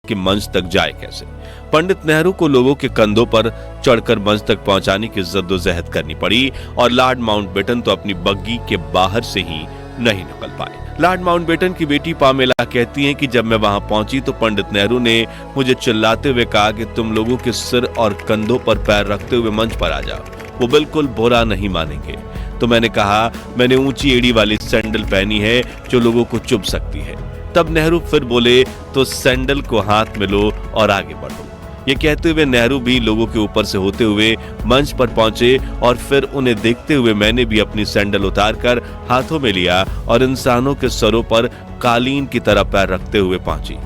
कि मंच तक जाए कैसे। पंडित नेहरू को लोगों के कंधों पर चढ़कर मंच तक पहुंचाने की जद्दोजहद करनी पड़ी और लॉर्ड माउंटबेटन तो अपनी बग्गी के बाहर से ही नहीं निकल पाए। लॉर्ड माउंटबेटन की बेटी पामेला कहती हैं कि जब मैं वहां पहुंची तो पंडित नेहरू ने मुझे चिल्लाते हुए कहा कि तुम लोगों के सिर और कंधों पर पैर रखते हुए मंच पर आ जाओ, वो बिल्कुल बुरा नहीं मानेंगे। तो मैंने कहा मैंने ऊंची एड़ी वाली सैंडल पहनी है जो लोगों को चुभ सकती है। तब नेहरू फिर बोले तो सैंडल को हाथ में लो और आगे बढ़ो। ये कहते हुए नेहरू भी लोगों के ऊपर से होते हुए मंच पर पहुंचे और फिर उन्हें देखते हुए मैंने भी अपनी सैंडल उतारकर हाथों में लिया और इंसानों के सरों पर कालीन की तरह पैर रखते हुए पहुंची,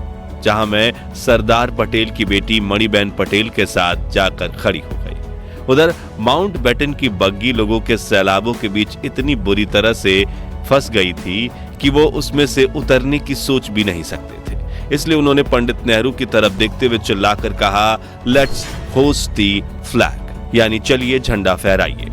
जहां मैं सरदार पटेल की बेटी मणिबेन पटेल के साथ जाकर खड़ी हो गई। उधर माउंटबेटन की बग्गी लोगों के सैलाबों के बीच इतनी बुरी तरह से फंस गई थी कि वो उसमें से उतरने की सोच भी नहीं सकते थे। इसलिए उन्होंने पंडित नेहरू की तरफ देखते हुए चिल्लाकर कहा, लेट्स होस्ट दी फ्लैग, यानी चलिए झंडा फहराइए।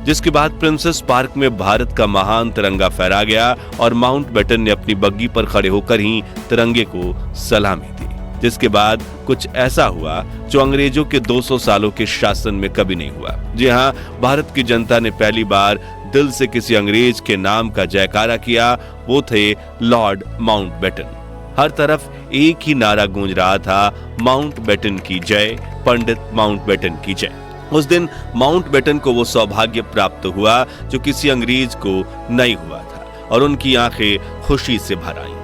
जिसके बाद प्रिंसेस पार्क में भारत का महान तिरंगा फहरा गया और माउंटबेटन ने अपनी बग्गी पर खड़े होकर ही तिरंगे को सलामी दी। जिसके बाद कुछ ऐसा हुआ जो अंग्रेजों के 200 सालों के शासन में कभी नहीं हुआ। जी हाँ, भारत की जनता ने पहली बार दिल से किसी अंग्रेज के नाम का जयकारा किया, वो थे लॉर्ड माउंटबेटन। हर तरफ एक ही नारा गूंज रहा था, माउंटबेटन की जय, पंडित माउंटबेटन की जय। उस दिन माउंटबेटन को वो सौभाग्य प्राप्त हुआ जो किसी अंग्रेज को नहीं हुआ था और उनकी आंखें खुशी से भर आईं।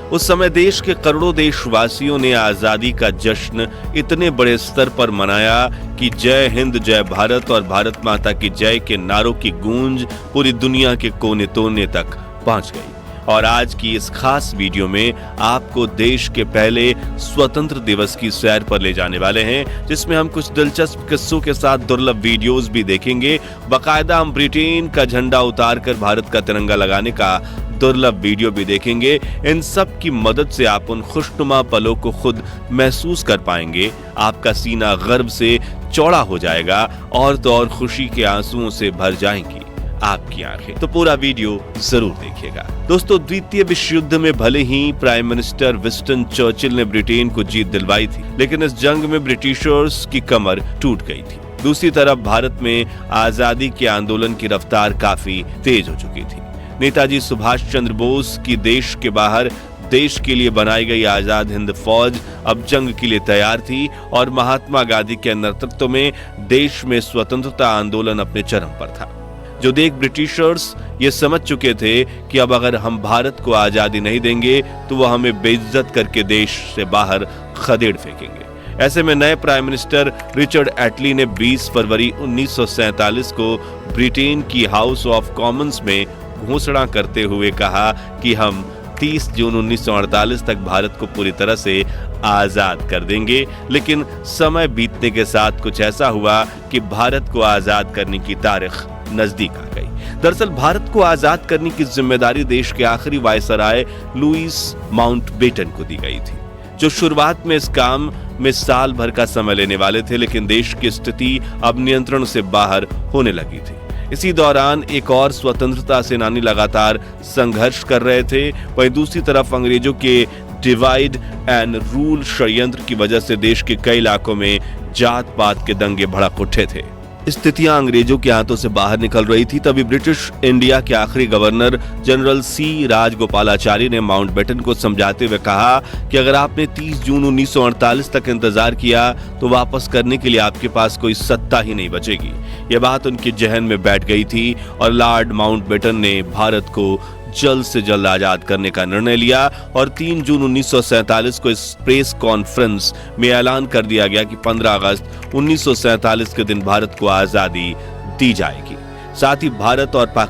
उस समय देश के करोड़ों देशवासियों ने आजादी का जश्न इतने बड़े स्तर पर मनाया कि जय हिंद जय भारत और भारत माता की जय के नारों की गूंज पूरी दुनिया के कोने कोने तक पहुंच गई। और आज की इस खास वीडियो में आपको देश के पहले स्वतंत्र दिवस की सैर पर ले जाने वाले हैं, जिसमें हम कुछ दिलचस्प किस्सों के साथ दुर्लभ वीडियोस भी देखेंगे। बाकायदा हम ब्रिटेन का झंडा उतारकर भारत का तिरंगा लगाने का दुर्लभ वीडियो भी देखेंगे। इन सब की मदद से आप उन खुशनुमा पलों को खुद महसूस कर पाएंगे। आपका सीना गर्व से चौड़ा हो जाएगा और तो और खुशी के आंसुओं से भर जाएंगी आपकी आंखें। तो पूरा वीडियो जरूर देखिएगा। दोस्तों, द्वितीय विश्व युद्ध में भले ही प्राइम मिनिस्टर विंस्टन चर्चिल ने ब्रिटेन को जीत दिलवाई थी, लेकिन इस जंग में ब्रिटिशर्स की कमर टूट गई थी। दूसरी तरफ भारत में आजादी के आंदोलन की रफ्तार काफी तेज हो चुकी थी। नेताजी सुभाष चंद्र बोस की देश के बाहर देश के लिए बनाई गई आजाद हिंद फौज अब जंग के लिए तैयार थी और महात्मा गांधी के नेतृत्व में देश में स्वतंत्रता आंदोलन अपने चरम पर था। जो देख ब्रिटिशर्स ये समझ चुके थे कि अब अगर हम भारत को आजादी नहीं देंगे तो वह हमें बेइज्जत करके देश से बाहर खदेड़ फेंकेंगे। ऐसे में नए प्राइम मिनिस्टर रिचर्ड एटली ने 20 फरवरी 1947 को ब्रिटेन की हाउस ऑफ कॉमन्स में घोषणा करते हुए कहा कि हम 30 जून 1948 तक भारत को पूरी तरह से आजाद कर देंगे। लेकिन समय बीतने के साथ कुछ ऐसा हुआ कि भारत को आजाद करने की तारीख नजदीक आ गई। दरअसल भारत को आजाद करने की जिम्मेदारी देश के आखिरी वायसराय लुईस माउंटबेटन को दी गई थी, जो शुरुआत में इस काम में साल भर का समय लेने वाले थे। लेकिन देश की स्थिति अब नियंत्रण से बाहर होने लगी थी। इसी दौरान एक और स्वतंत्रता सेनानी लगातार संघर्ष कर रहे थे। वहीं दूसरी तरफ अंग्रेजों के डिवाइड एंड रूल षड्यंत्र की वजह से देश के कई इलाकों में जात पात के दंगे भड़क उठे थे। स्थितियां अंग्रेजों के हाथों से बाहर निकल रही थी। तभी ब्रिटिश इंडिया के आखिरी गवर्नर जनरल सी राजगोपालाचारी ने माउंटबेटन को समझाते हुए कहा कि अगर आपने 30 जून 1948 तक इंतजार किया तो वापस करने के लिए आपके पास कोई सत्ता ही नहीं बचेगी। यह बात उनके जहन में बैठ गई थी और लॉर्ड माउंटबेटन ने भारत को जल्द से जल्द आजाद करने का निर्णय लिया और 3 जून 1947 को इस प्रेस कॉन्फ्रेंस में ऐलान कर दिया गया कि 15 अगस्त 1947 के दिन भारत को आजादी दी जाएगी। साथ ही भारत और पाकिस्तान